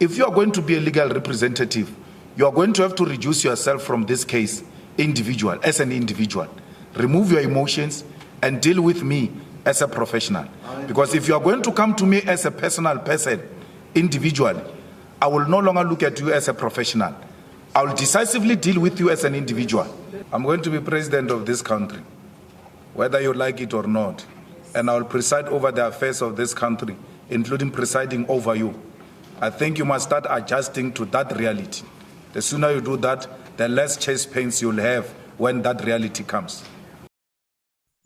if you are going to be a legal representative, you are going to have to reduce yourself from this case as an individual. Remove your emotions and deal with me as a professional. Because if you are going to come to me as a personal person, individually, I will no longer look at you as a professional. I will decisively deal with you as an individual. I'm going to be president of this country, whether you like it or not. And I will preside over the affairs of this country, including presiding over you. I think you must start adjusting to that reality. The sooner you do that, the less chest pains you'll have when that reality comes.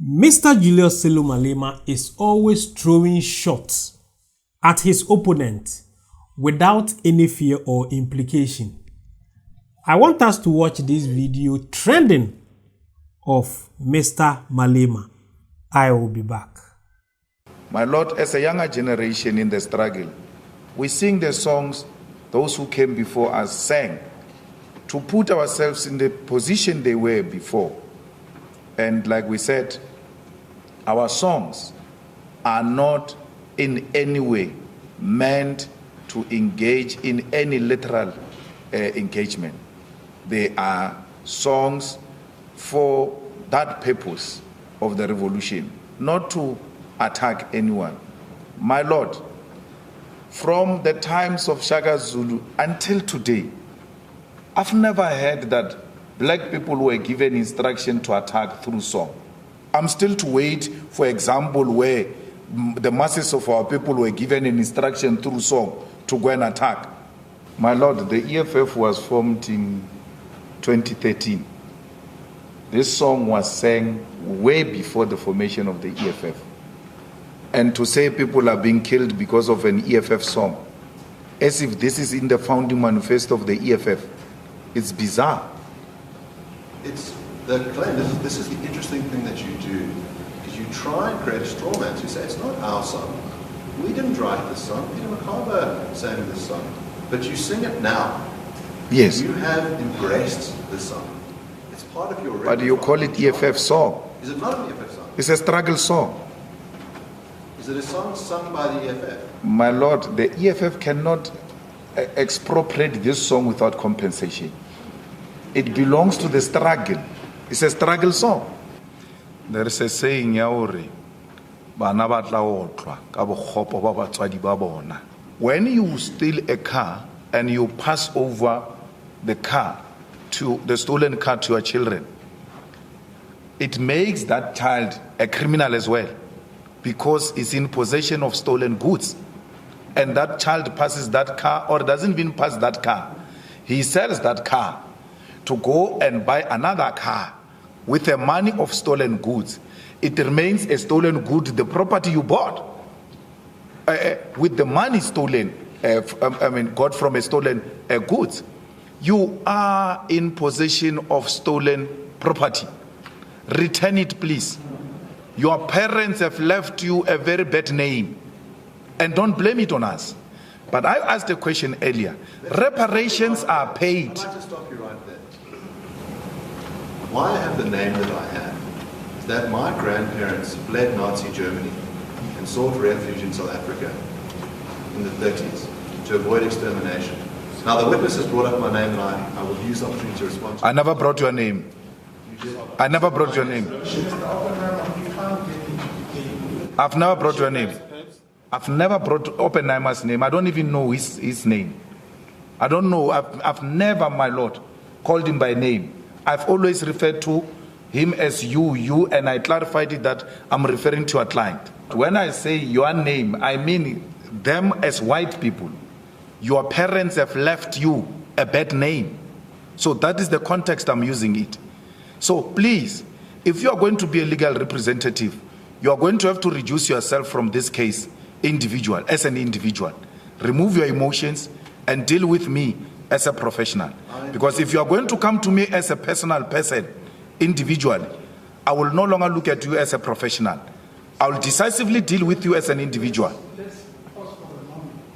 Mr. Julius Malema is always throwing shots at his opponent without any fear or implication. I want us to watch this video trending of Mr. Malema. I will be back. My Lord, as a younger generation in the struggle, we sing the songs those who came before us sang to put ourselves in the position they were before. And like we said, our songs are not in any way meant to engage in any literal engagement. They are songs for that purpose of the revolution, not to attack anyone. My Lord, from the times of Shaka Zulu until today, I've never heard that black people were given instruction to attack through song. I'm still to wait for example where the masses of our people were given an instruction through song to go and attack. My Lord, the EFF was formed in 2013. This song was sang way before the formation of the EFF. And to say people are being killed because of an EFF song, as if this is in the founding manifesto of the EFF, it's bizarre. It's the claim, this is the interesting thing that you do, is you try and create a straw man to say it's not our song. We didn't write this song, Peter McCarver sang this song, but you sing it now. Yes. You have embraced this song. It's part of your... But you call it EFF song. Is it not an EFF song? It's a struggle song. Is it a song sung by the EFF? My Lord, the EFF cannot expropriate this song without compensation. It belongs to the struggle. It's a struggle song. There is a saying, when you steal a car and you pass over the car, to the stolen car to your children, it makes that child a criminal as well, because it's in possession of stolen goods. And that child passes that car, or doesn't even pass that car. He sells that car to go and buy another car with the money of stolen goods. It remains a stolen good, the property you bought with the money stolen, got from a stolen goods. You are in possession of stolen property. Return it, please. Your parents have left you a very bad name, and don't blame it on us. But I asked a question earlier. Reparations are paid. I'd like to stop you right there. Why I have the name that I have is that my grandparents fled Nazi Germany and sought refuge in South Africa in the 30s to avoid extermination. Now the witness has brought up my name, and I will use the opportunity to respond to I never brought your name. I never brought your name. I've never brought your name. I've never brought Oppenheimer's name. I don't even know his name. I don't know. I've never, my Lord, called him by name. I've always referred to him as you, and I clarified it that I'm referring to a client. When I say your name, I mean them as white people. Your parents have left you a bad name. So that is the context I'm using it. So please, if you are going to be a legal representative, you are going to have to reduce yourself from this case as an individual. Remove your emotions and deal with me as a professional. Because if you are going to come to me as a personal person, individually, I will no longer look at you as a professional. I will decisively deal with you as an individual.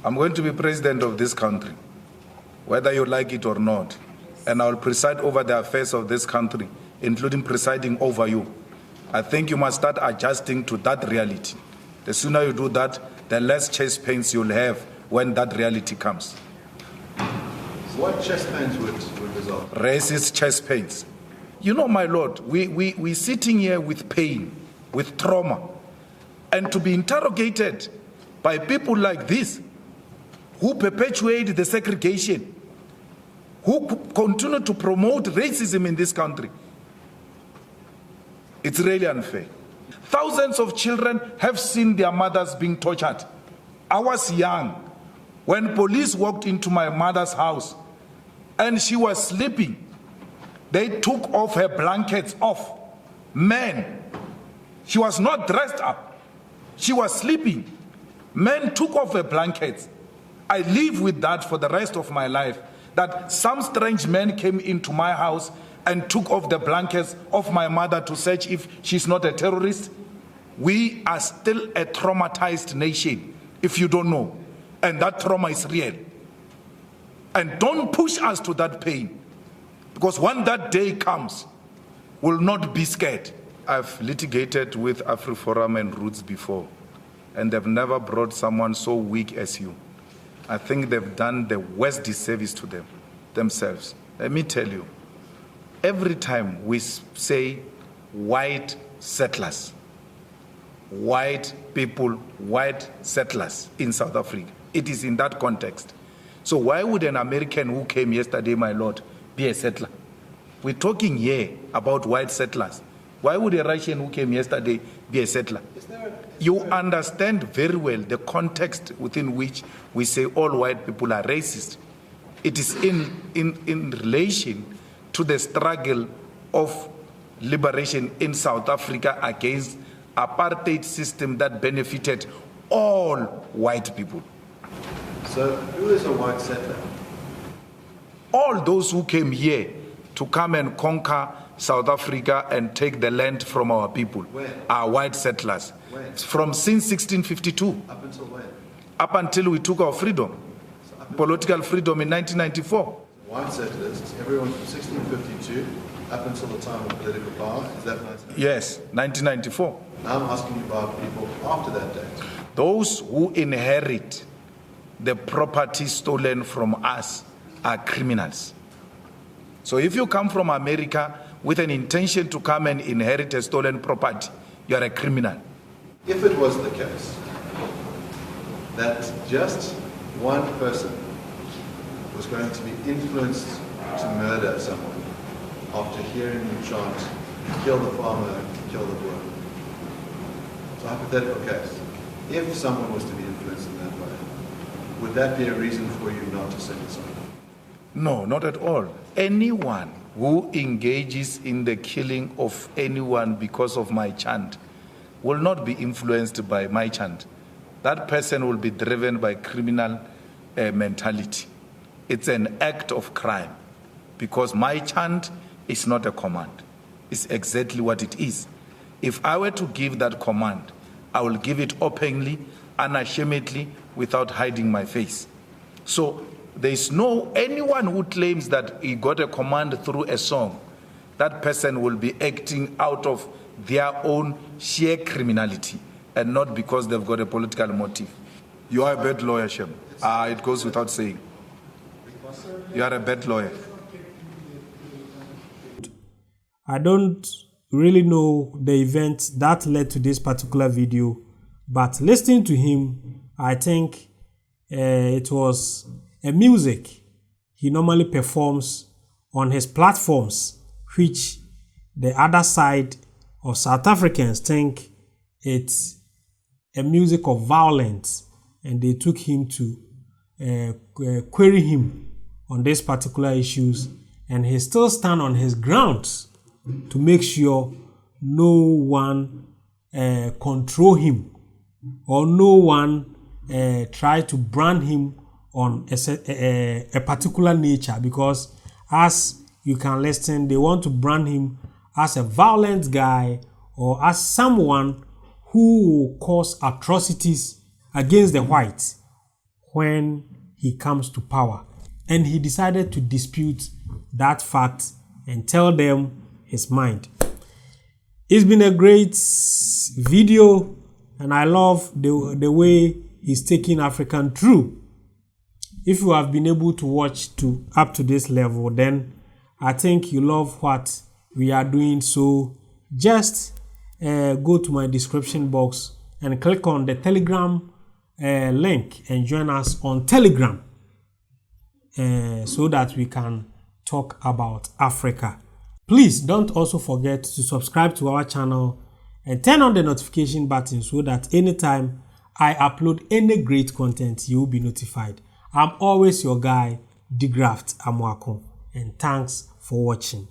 I'm going to be president of this country, whether you like it or not. And I will preside over the affairs of this country, including presiding over you. I think you must start adjusting to that reality. The sooner you do that, the less chest pains you'll have when that reality comes. What chest pains would result? Racist chest pains. You know, my Lord, we're sitting here with pain, with trauma, and to be interrogated by people like this who perpetuate the segregation, who continue to promote racism in this country. It's really unfair. Thousands of children have seen their mothers being tortured. I was young when police walked into my mother's house and she was sleeping. They took off her blankets off. Men, she was not dressed up. She was sleeping. Men took off her blankets. I live with that for the rest of my life, that some strange men came into my house and took off the blankets of my mother to search if she's not a terrorist. We are still a traumatized nation, if you don't know. And that trauma is real. And don't push us to that pain, because when that day comes, we'll not be scared. I've litigated with Afriforum and Roots before, and they've never brought someone so weak as you. I think they've done the worst disservice to themselves. Let me tell you, every time we say white settlers, white people, white settlers in South Africa, it is in that context. So why would an American who came yesterday, my Lord, be a settler? We're talking here about white settlers. Why would a Russian who came yesterday be a settler? You understand very well the context within which we say all white people are racist. It is in relation to the struggle of liberation in South Africa against apartheid system that benefited all white people. So who is a white settler? All those who came here to come and conquer South Africa and take the land from our people are white settlers. When? From since 1652. Up until when? Up until we took our freedom, political freedom in 1994. White settlers, everyone from 1652 up until the time of political power, is that 1994? Yes, 1994. Now I'm asking you about people after that date. Those who inherit the property stolen from us are criminals. So if you come from America with an intention to come and inherit a stolen property, you are a criminal. If it was the case that just one person was going to be influenced to murder someone after hearing you chant, kill the farmer, kill the boy. It's a hypothetical case. If someone was to be influenced in that way, would that be a reason for you not to sing the song? No, not at all. Anyone who engages in the killing of anyone because of my chant will not be influenced by my chant. That person will be driven by criminal mentality. It's an act of crime, because my chant is not a command. It's exactly what it is. If I were to give that command, I will give it openly, unashamedly, without hiding my face. So there is no anyone who claims that he got a command through a song. That person will be acting out of their own sheer criminality and not because they've got a political motive. You are a bad lawyer, Shem. It goes without saying. You are a bad lawyer. I don't really know the event that led to this particular video, but listening to him, I think it was a music he normally performs on his platforms, which the other side of South Africans think it's a music of violence, and they took him to query him on these particular issues, and he still stand on his grounds to make sure no one control him or no one try to brand him on a particular nature, because as you can listen, they want to brand him as a violent guy or as someone who will cause atrocities against the whites when he comes to power. And he decided to dispute that fact and tell them his mind. It's been a great video, and I love the way he's taking African through. If you have been able to watch to up to this level, then I think you love what we are doing. So just go to my description box and click on the Telegram link and join us on Telegram so that we can talk about Africa. Please don't also forget to subscribe to our channel and turn on the notification button so that anytime I upload any great content, you will be notified. I'm always your guy, De-Graft Amoako, and thanks for watching.